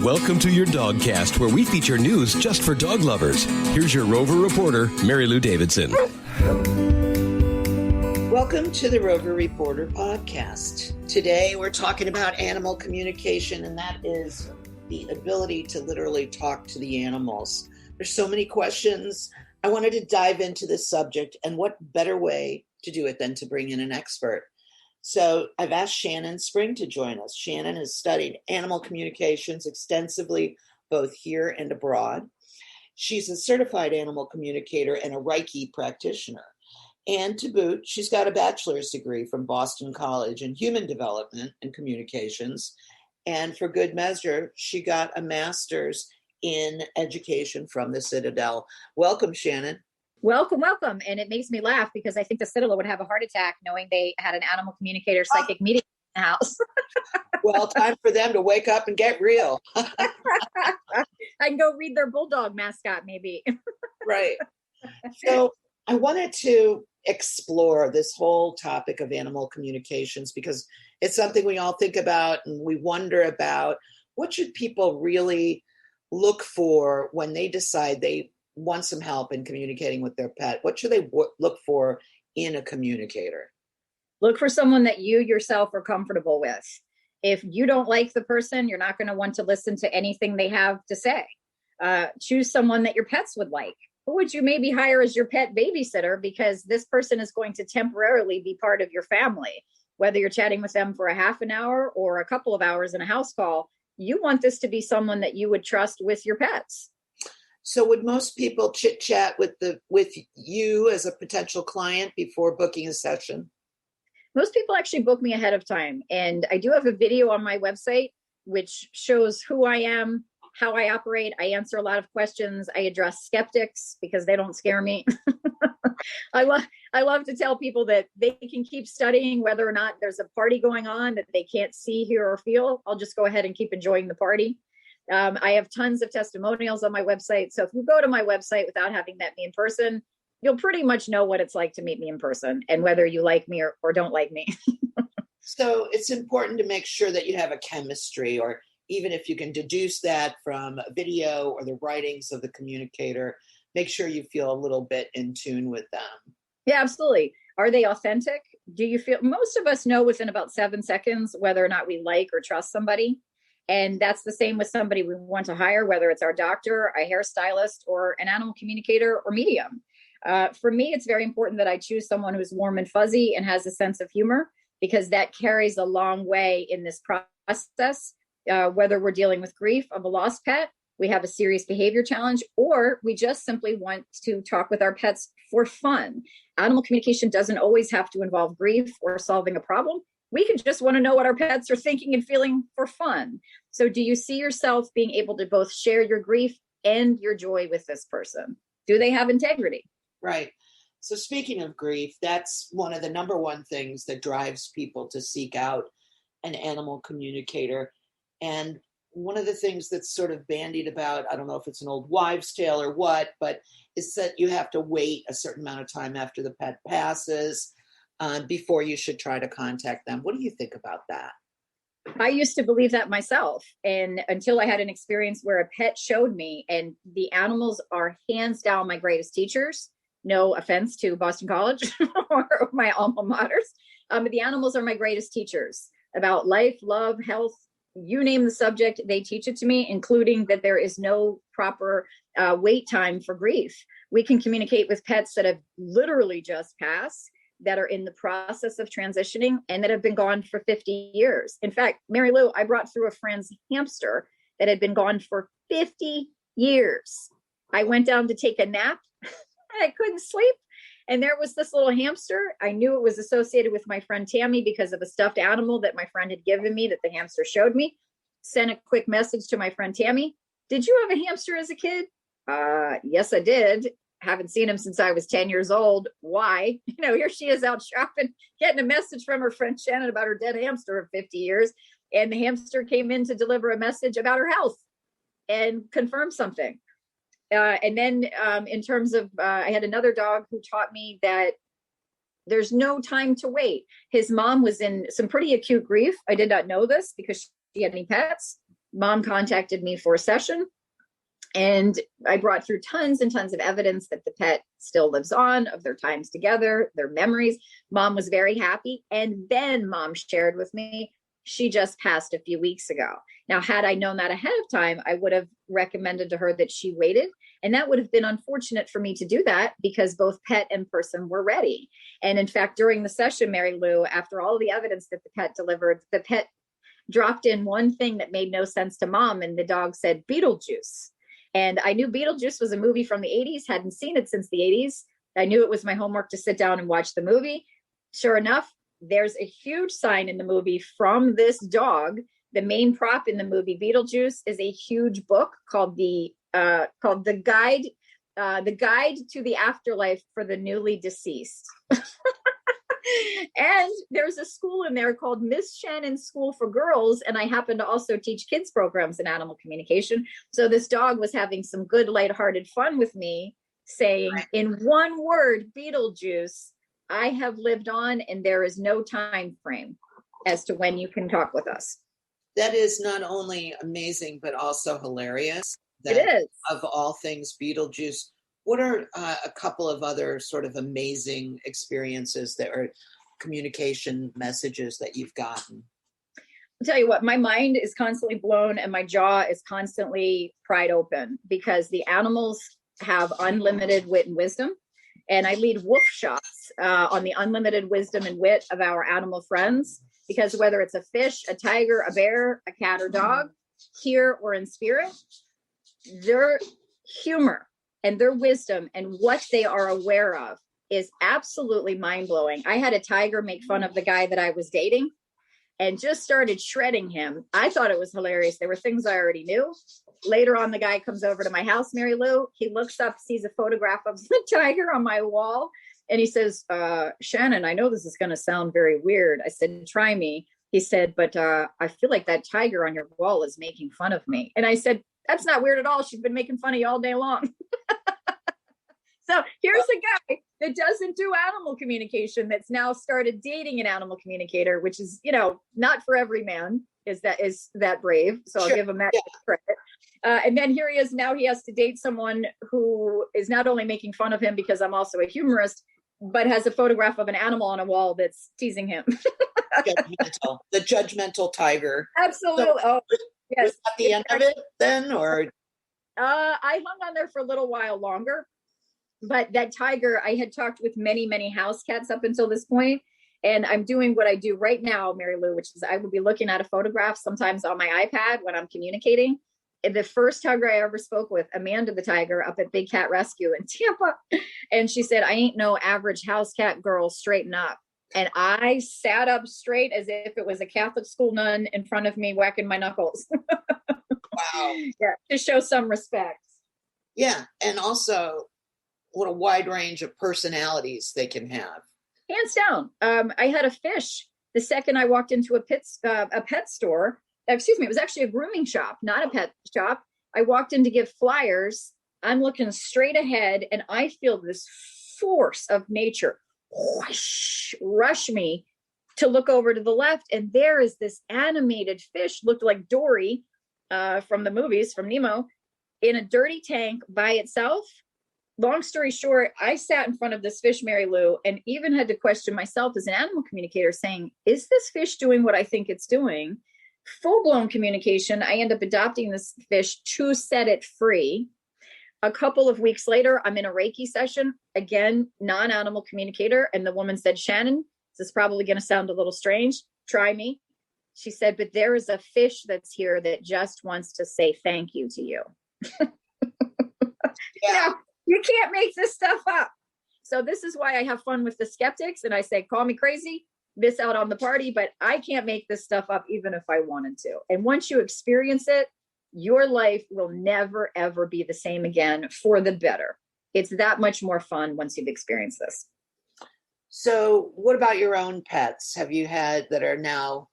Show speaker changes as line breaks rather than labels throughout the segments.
Welcome to your Dogcast, where we feature news just for dog lovers. Here's your Rover reporter, Mary Lou Davidson.
Welcome to the Rover Reporter podcast. Today we're talking about animal communication, and that is the ability to literally talk to the animals. There's so many questions. I wanted to dive into this subject, and what better way to do it than to bring in an expert. So I've asked Shannon Spring to join us. Shannon has studied animal communications extensively, both here and abroad. She's a certified animal communicator and a Reiki practitioner. And to boot, she's got a bachelor's degree from Boston College in human development and communications. And for good measure, she got a master's in education from the Citadel. Welcome, Shannon.
Welcome. And it makes me laugh because I think the Citadel would have a heart attack knowing they had an animal communicator psychic meeting in the house.
Well, time for them to wake up and get real.
I can go read their bulldog mascot, maybe.
Right. So I wanted to explore this whole topic of animal communications because it's something we all think about and we wonder about. What should people really look for when they decide they want some help in communicating with their pet? What should they look for in a communicator?
Look for someone that you yourself are comfortable with. If you don't like the person, you're not going to want to listen to anything they have to say. Choose someone that your pets would like. Who would you maybe hire as your pet babysitter? Because this person is going to temporarily be part of your family. Whether you're chatting with them for a half an hour or a couple of hours in a house call, you want this to be someone that you would trust with your pets.
So would most people chit chat with you as a potential client before booking a session?
Most people actually book me ahead of time. And I do have a video on my website, which shows who I am, how I operate. I answer a lot of questions. I address skeptics because they don't scare me. I love to tell people that they can keep studying whether or not there's a party going on that they can't see, hear, or feel. I'll just go ahead and keep enjoying the party. I have tons of testimonials on my website. So if you go to my website without having met me in person, you'll pretty much know what it's like to meet me in person and whether you like me or don't like me.
So it's important to make sure that you have a chemistry, or even if you can deduce that from a video or the writings of the communicator, make sure you feel a little bit in tune with them.
Yeah, absolutely. Are they authentic? Do you feel, most of us know within about 7 seconds whether or not we like or trust somebody. And that's the same with somebody we want to hire, whether it's our doctor, a hairstylist, or an animal communicator or medium. For me, it's very important that I choose someone who's warm and fuzzy and has a sense of humor, because that carries a long way in this process. Whether we're dealing with grief of a lost pet, we have a serious behavior challenge, or we just simply want to talk with our pets for fun. Animal communication doesn't always have to involve grief or solving a problem. We can just want to know what our pets are thinking and feeling for fun. So do you see yourself being able to both share your grief and your joy with this person? Do they have integrity?
Right. So speaking of grief, that's one of the number one things that drives people to seek out an animal communicator. And one of the things that's sort of bandied about, I don't know if it's an old wives' tale or what, but is that you have to wait a certain amount of time after the pet passes before you should try to contact them. What do you think about that?
I used to believe that myself. And until I had an experience where a pet showed me, and the animals are hands down my greatest teachers. No offense to Boston College or my alma maters. But the animals are my greatest teachers about life, love, health. You name the subject, they teach it to me, including that there is no proper wait time for grief. We can communicate with pets that have literally just passed, that are in the process of transitioning, and that have been gone for 50 years. In fact, Mary Lou, I brought through a friend's hamster that had been gone for 50 years. I went down to take a nap. I couldn't sleep. And there was this little hamster. I knew it was associated with my friend Tammy because of a stuffed animal that my friend had given me that the hamster showed me. Sent a quick message to my friend Tammy. Did you have a hamster as a kid? Yes, I did. Haven't seen him since I was 10 years old. Why? Here she is out shopping, getting a message from her friend Shannon about her dead hamster of 50 years. And the hamster came in to deliver a message about her health and confirm something. And then in terms of, I had another dog who taught me that there's no time to wait. His mom was in some pretty acute grief. I did not know this because she had any pets. Mom contacted me for a session, and I brought through tons and tons of evidence that the pet still lives on, of their times together, their memories. Mom was very happy. And then Mom shared with me, she just passed a few weeks ago. Now, had I known that ahead of time, I would have recommended to her that she waited. And that would have been unfortunate for me to do that, because both pet and person were ready. And in fact, during the session, Mary Lou, after all the evidence that the pet delivered, the pet dropped in one thing that made no sense to Mom. And the dog said, Beetlejuice. And I knew Beetlejuice was a movie from the 80s, hadn't seen it since the 80s. I knew it was my homework to sit down and watch the movie. Sure enough, there's a huge sign in the movie from this dog. The main prop in the movie Beetlejuice is a huge book called the Guide to the Afterlife for the Newly Deceased. And there's a school in there called Miss Shannon School for Girls. And I happen to also teach kids programs in animal communication. So this dog was having some good, lighthearted fun with me, saying in one word, Beetlejuice, I have lived on, and there is no time frame as to when you can talk with us.
That is not only amazing, but also hilarious.
It is.
Of all things, Beetlejuice. What are a couple of other sort of amazing experiences that are communication messages that you've gotten?
I'll tell you what, my mind is constantly blown and my jaw is constantly pried open, because the animals have unlimited wit and wisdom. And I lead woof shots on the unlimited wisdom and wit of our animal friends, because whether it's a fish, a tiger, a bear, a cat, or dog, here or in spirit, their humor and their wisdom and what they are aware of is absolutely mind-blowing. I had a tiger make fun of the guy that I was dating and just started shredding him. I thought it was hilarious. There were things I already knew. Later on, the guy comes over to my house, Mary Lou. He looks up, sees a photograph of the tiger on my wall, and he says, Shannon, I know this is going to sound very weird. I said, try me. He said, but I feel like that tiger on your wall is making fun of me. And I said, that's not weird at all. She's been making fun of you all day long. So here's a guy that doesn't do animal communication that's now started dating an animal communicator, which is, not for every man is that brave. So I'll give him that credit. And then here he is. Now he has to date someone who is not only making fun of him because I'm also a humorist, but has a photograph of an animal on a wall that's teasing him.
The judgmental tiger.
Absolutely.
So,
yes.
Was that the end of it then, or?
I hung on there for a little while longer, but that tiger, I had talked with many, many house cats up until this point, and I'm doing what I do right now, Mary Lou, which is I will be looking at a photograph sometimes on my iPad when I'm communicating. And the first tiger I ever spoke with, Amanda the tiger, up at Big Cat Rescue in Tampa, and she said, I ain't no average house cat girl, straighten up. And I sat up straight as if it was a Catholic school nun in front of me whacking my knuckles.
Wow.
Yeah, to show some respect.
Yeah, and also what a wide range of personalities they can have.
Hands down. I had a fish the second I walked into a pet store. Excuse me, it was actually a grooming shop, not a pet shop. I walked in to give flyers. I'm looking straight ahead, and I feel this force of nature whoosh, rush me to look over to the left, and there is this animated fish, looked like Dory from the movies, from Nemo, in a dirty tank by itself. Long story short, I sat in front of this fish, Mary Lou, and even had to question myself as an animal communicator, saying, is this fish doing what I think it's doing? Full-blown communication. I end up adopting this fish to set it free. A couple of weeks later, I'm in a Reiki session, again, non-animal communicator. And the woman said, Shannon, this is probably going to sound a little strange. Try me. She said, but there is a fish that's here that just wants to say thank you to you.
Yeah.
You can't make this stuff up. So this is why I have fun with the skeptics. And I say, call me crazy, miss out on the party, but I can't make this stuff up even if I wanted to. And once you experience it, your life will never, ever be the same again for the better. It's that much more fun once you've experienced this.
So what about your own pets? Have you had that are now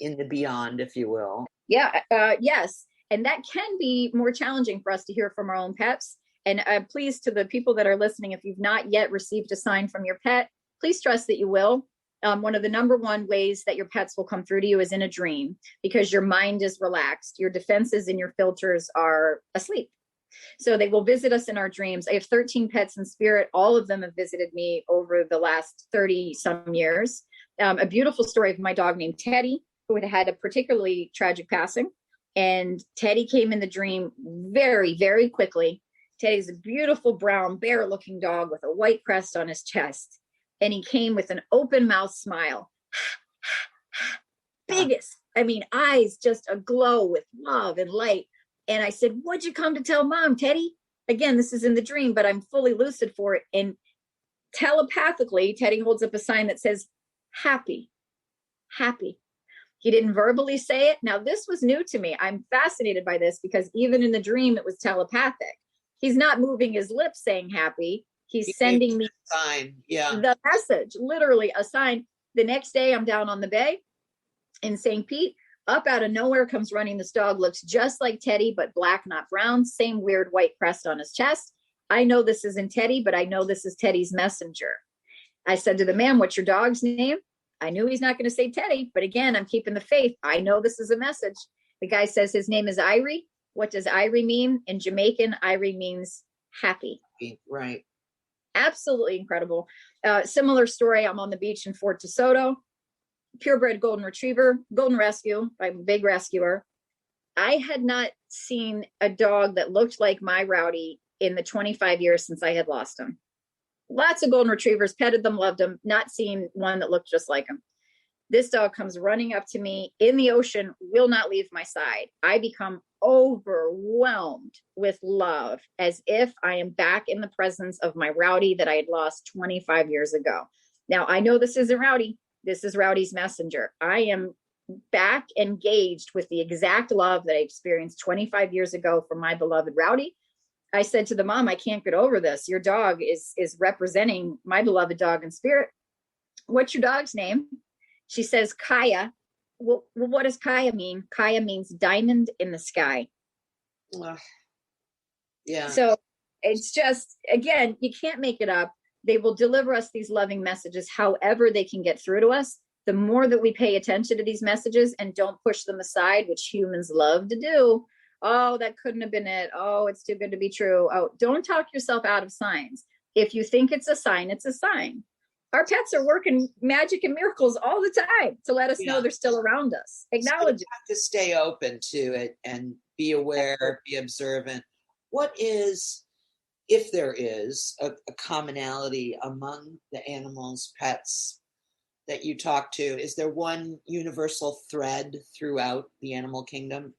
in the beyond, if you will?
Yeah, yes. And that can be more challenging for us to hear from our own pets. And please, to the people that are listening, if you've not yet received a sign from your pet, please trust that you will. One of the number one ways that your pets will come through to you is in a dream, because your mind is relaxed. Your defenses and your filters are asleep. So they will visit us in our dreams. I have 13 pets in spirit. All of them have visited me over the last 30 some years. A beautiful story of my dog named Teddy, who had had a particularly tragic passing. And Teddy came in the dream very, very quickly. Teddy's a beautiful brown bear looking dog with a white crest on his chest. And he came with an open mouth smile. Biggest, eyes just aglow with love and light. And I said, "What'd you come to tell Mom, Teddy?" Again, this is in the dream, but I'm fully lucid for it. And telepathically, Teddy holds up a sign that says, "Happy, happy." He didn't verbally say it. Now, this was new to me. I'm fascinated by this because even in the dream, it was telepathic. He's not moving his lips saying happy. He's sending me
a sign. Yeah.
The message, literally a sign. The next day, I'm down on the bay in St. Pete. Up out of nowhere comes running this dog, looks just like Teddy, but black, not brown, same weird white crest on his chest. I know this isn't Teddy, but I know this is Teddy's messenger. I said to the man, "What's your dog's name?" I knew he's not going to say Teddy, but again, I'm keeping the faith. I know this is a message. The guy says his name is Irie. What does Irie mean? In Jamaican, Irie means happy.
Right.
Absolutely incredible. Similar story. I'm on the beach in Fort DeSoto. Purebred golden retriever, golden rescue. I'm a big rescuer. I had not seen a dog that looked like my Rowdy in the 25 years since I had lost him. Lots of golden retrievers, petted them, loved them, not seen one that looked just like him. This dog comes running up to me in the ocean, will not leave my side. I become overwhelmed with love, as if I am back in the presence of my Rowdy that I had lost 25 years ago. Now, I know this isn't Rowdy. This is Rowdy's messenger. I am back engaged with the exact love that I experienced 25 years ago from my beloved Rowdy. I said to the mom, "I can't get over this. Your dog is representing my beloved dog in spirit. What's your dog's name?" She says, "Kaya." Well, what does Kaya mean? Kaya means diamond in the sky.
Yeah.
So it's just, again, you can't make it up. They will deliver us these loving messages however they can get through to us. The more that we pay attention to these messages and don't push them aside, which humans love to do. "Oh, that couldn't have been it. Oh, it's too good to be true." Oh, don't talk yourself out of signs. If you think it's a sign, it's a sign. Our pets are working magic and miracles all the time to let us know they're still around us. Acknowledge it.
You have to stay open to it and be aware, be observant. What is, if there is, a commonality among the animals, pets that you talk to? Is there one universal thread throughout the animal kingdom?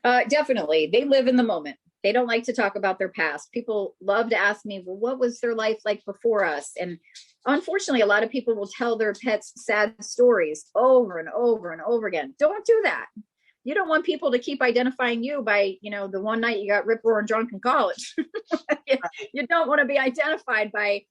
Definitely. They live in the moment. They don't like to talk about their past. People love to ask me, "Well, what was their life like before us?" And unfortunately, a lot of people will tell their pets sad stories over and over and over again. Don't do that. You don't want people to keep identifying you by, the one night you got rip-roaring drunk in college. You don't want to be identified by,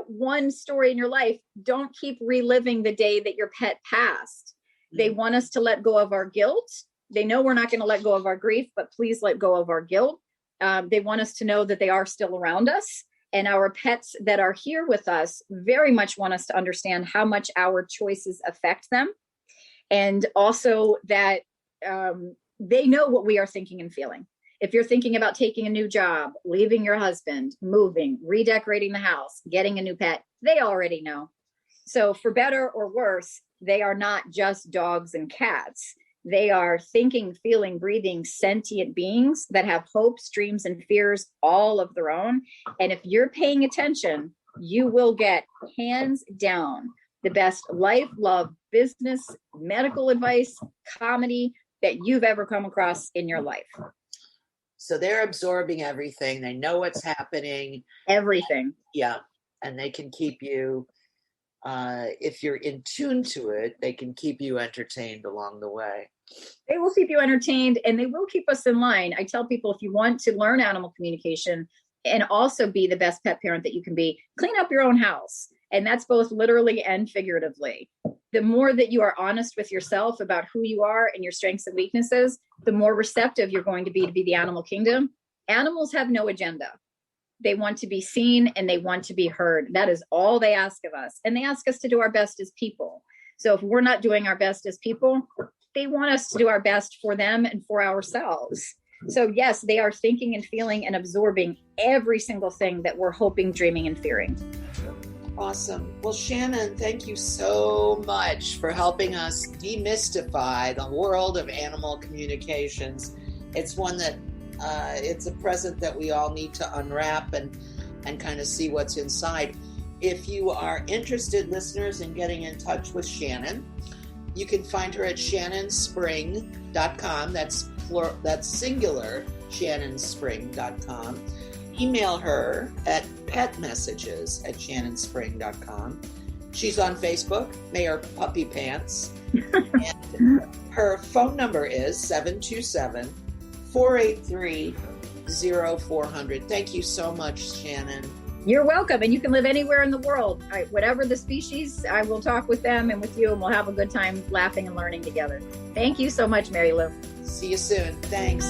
one story in your life. Don't keep reliving the day that your pet passed. They want us to let go of our guilt. They know we're not going to let go of our grief, but please let go of our guilt. They want us to know that they are still around us. And our pets that are here with us very much want us to understand how much our choices affect them. And also that they know what we are thinking and feeling. If you're thinking about taking a new job, leaving your husband, moving, redecorating the house, getting a new pet, they already know. So for better or worse, they are not just dogs and cats. They are thinking, feeling, breathing, sentient beings that have hopes, dreams, and fears all of their own. And if you're paying attention, you will get hands down the best life, love, business, medical advice, comedy that you've ever come across in your life.
So they're absorbing everything. They know what's happening.
Everything.
Yeah. And they can keep you, if you're in tune to it, they can keep you entertained along the way.
They will keep you entertained and they will keep us in line. I tell people, if you want to learn animal communication and also be the best pet parent that you can be, clean up your own house. And that's both literally and figuratively. The more that you are honest with yourself about who you are and your strengths and weaknesses, the more receptive you're going to be the animal kingdom. Animals have no agenda. They want to be seen and they want to be heard. That is all they ask of us. And they ask us to do our best as people. So if we're not doing our best as people, they want us to do our best for them and for ourselves. So yes, they are thinking and feeling and absorbing every single thing that we're hoping, dreaming, and fearing.
Awesome. Well, Shannon, thank you so much for helping us demystify the world of animal communications. It's one that it's a present that we all need to unwrap and kind of see what's inside. If you are interested, listeners, in getting in touch with Shannon, you can find her at shannonspring.com. That's singular, shannonspring.com. Email her at petmessages@shannonspring.com. She's on Facebook, Mayor Puppy Pants. And her phone number is 727-483-0400. Thank you so much, Shannon.
You're welcome. And you can live anywhere in the world. Whatever the species, I will talk with them and with you, and we'll have a good time laughing and learning together. Thank you so much, Mary Lou.
See you soon. Thanks.